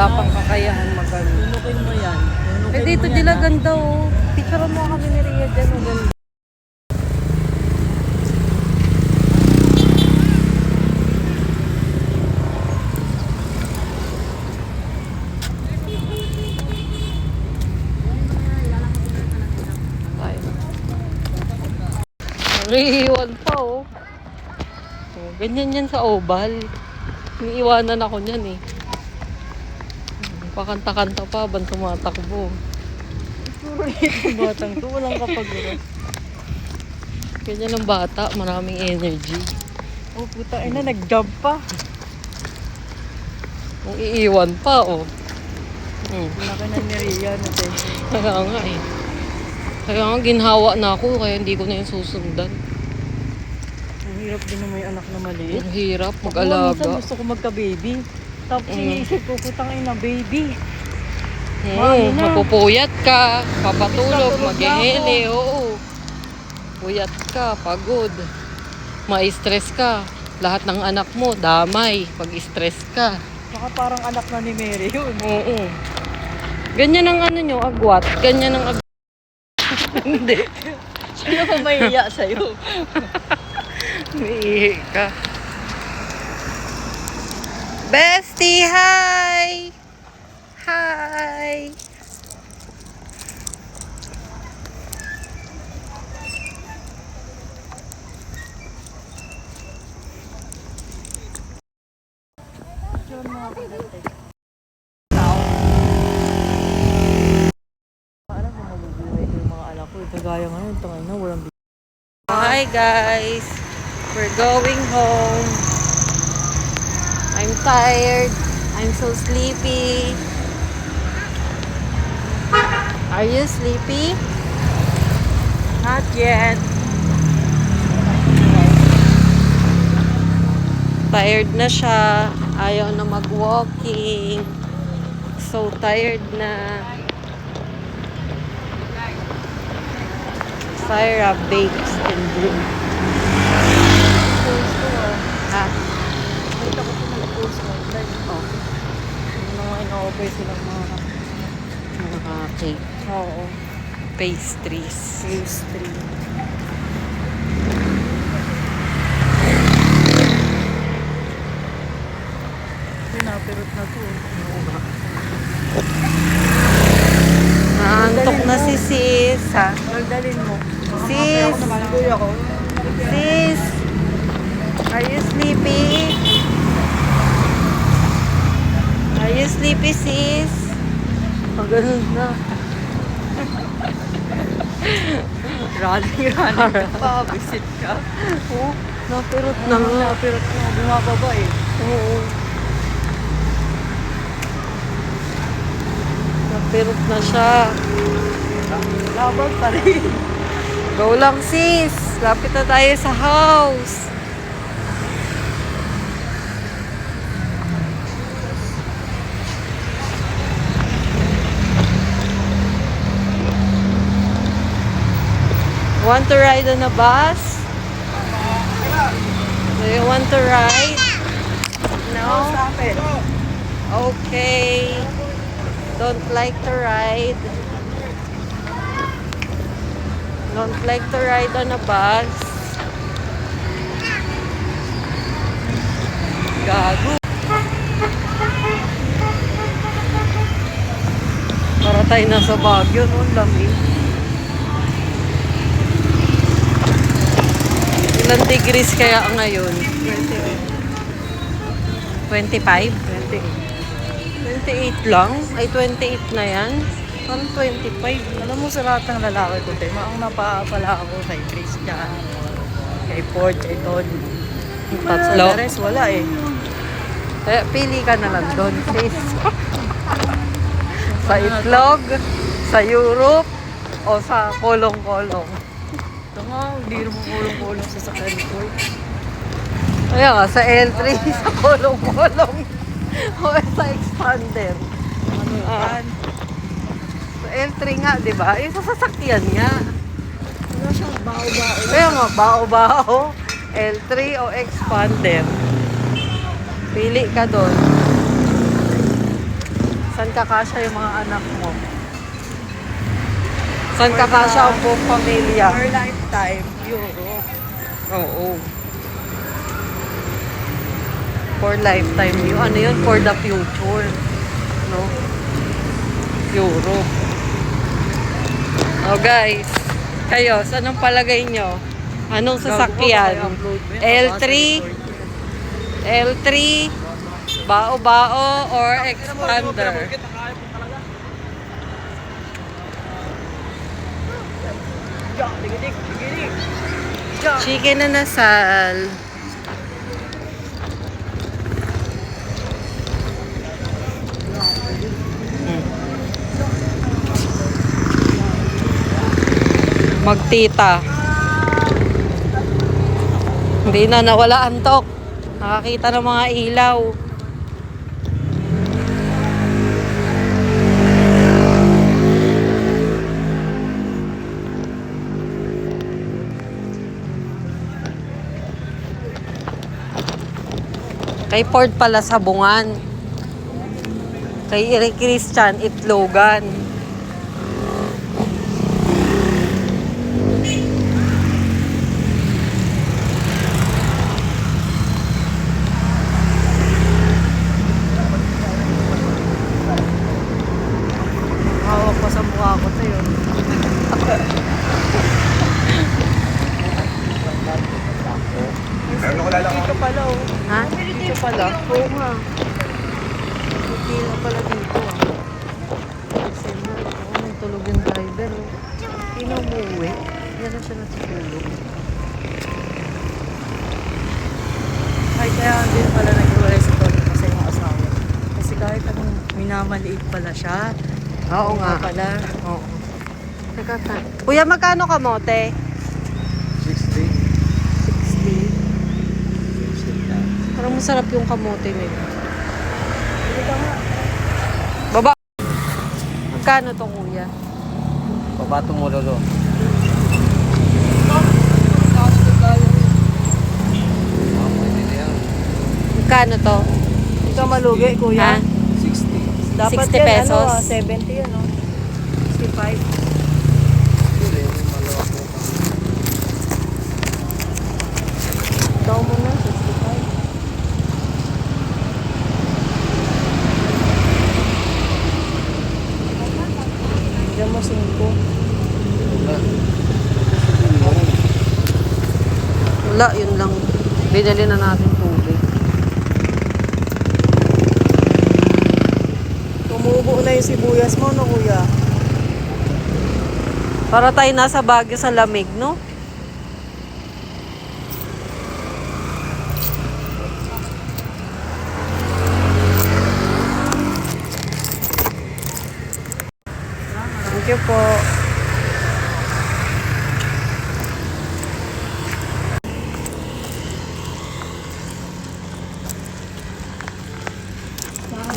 wala pang kakayahan magano. Tunukin mo yan. Eh dito dila ganda oh. Picture mo kami ni Ria dyan. Oh, ganda. Naiiwan pa oh. Oh. Ganyan yan sa oval. Iniiwanan ako niyan eh. Pakanta-kanta pa, ban tumatakbo. Puro itong batang to, walang kapag-ura. Ganyan ang bata, maraming energy. Oh, puta, ina, nag-jump pa. Kung iiwan pa oh. Laki na ni Ria, no, Kaya nga eh. Kaya nga ginhawa na ako, kaya hindi ko na yung susundan. Ang hirap din na may anak na maliit. Ang hirap Minsan mag-alaga. gusto ko magka-baby. Tapos iniisip ko, putang ina, baby. Mapupuyat ka, papatulog, Tapos maghihili, oo. Puyat ka, pagod. Ma-stress ka. Lahat ng anak mo, damay, pag-stress ka. Baka parang anak na ni Mary yun. Oo. Ganyan ang ano nyo, agwat. Ganyan ang agwat. Hindi. Sino pa mahiya sa'yo? Umiihi ka. Bestie, hi! Hi! Alam ko mabubuhay ko yung mga anak ko. Kagaya ngayon, tangay na, walang Hi guys! We're going home. I'm tired. I'm so sleepy. Are you sleepy? Not yet. Tired na siya. Ayaw na mag-walking. So tired na. Syra bakes and brew. post ko. Ha? Nakita ko po nag-post online. Oh. Yung mga ina-offer silang mga Mga cake. oo, Pastries. pastry. Pinapirot na to. Naantok na si sis. Ha? Nagdalin mo. Sis! Kuya ko. Sis! Are you sleepy? Are you sleepy, sis? Oh, ganun na. Running ka pa. Visit ka. Oh, napirot na nga. Napirot na. Bumababa eh. Oo. Napirot na siya. Laban pa rin. Go lang, sis. Lapit na tayo sa house. Want to ride on a bus? Do you want to ride? No? Stop it. Okay. Don't like to ride. Don't like to ride on a bus. Gago. Para tayo nasa Baguio, no? Lamig. Ilang degrees kaya ngayon? 25? 28 lang? Ay, 28 na yan? Parang 25. Alam mo sa lahat ng lalaki ko, Tema, ang napaapala ako kay Christian, kay Ford, kay Tony. Tatlo? The rest, wala eh. Eh, pili ka na lang doon, sis. Sa Itlog, sa Europe, o sa Kolong-Kolong. Ito nga, hindi naman kulong-kulong sa sakyan ko. Kaya nga, sa L3, sa Kolong-Kolong, o sa Expander. Ano yan? Sa L3 nga, di ba? Yung sa sasakyan nga. Wala siyang bao-bao. Kaya nga, bao-bao, L3 o Expander. Pili ka doon. Saan kakasya yung mga anak mo? Saan kakasya ang buong pamilya? For lifetime, Europe. Oo. For lifetime yun. Ano yun? For the future. No? Europe. Oh guys, kayo, saan ang palagay nyo? Anong sasakyan? L3? L3? Bao-bao or expander? Chicken na nasal. Magtita. Hindi na nawala antok. Nakakita ng mga ilaw. Kay Ford pala Sabungan. Kay Eric Christian Itlogan. Hawak pa sa mukha ko to yun. Dito pala oh. Ha? Dito pala. Oo nga. Hindi na pala dito ah. Oo, nagtulog yung driver. Oh. Hindi na umuwi. Yan na siya natutulog. Ay, kaya din pala nag-iwalay si Tony kasi yung asawa. Kasi kahit anong minamaliit pala siya. Oo nga. Pala. Oo. Teka, Kuya, magkano kamote? 60. 60. Parang masarap yung kamote nila. Baba. Magkano to, kuya? Pabato mo lolo. Magkano to? Ikaw malugi, Ha? kuya. 60. Dapat 60 yan, pesos. 70 yan, no? 65. Ikaw mo na, 65. Diyan mo 5. Wala, yun lang. Binili na natin tubig. Tumubo na yung sibuyas mo, no, kuya? Para tayo nasa Baguio sa lamig, no? Thank you po.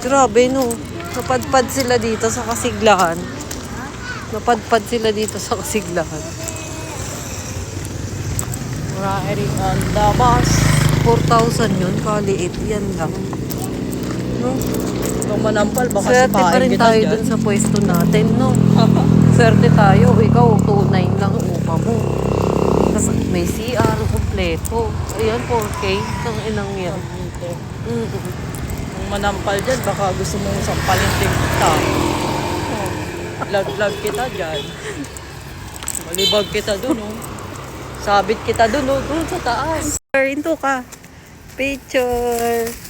Grabe, no? Napadpad sila dito sa Kasiglahan. Napadpad sila dito sa Kasiglahan. Riding on the bus. 4,000 yun, kaliit. Yan lang. No? Kung manampal, baka Swerte pa sipain rin kita tayo dyan. dun sa pwesto natin, no? Swerte tayo. Ikaw, 2,900 lang upa mo. Tapos may CR, kompleto. Ayan, 4K. Ang inang yan. Kung manampal dyan, baka gusto mong sampalin din kita. Lag-lag kita dyan. Malibag kita dun, oh. Sabit kita dun, oh. Dun sa taas. Into ka. Picture.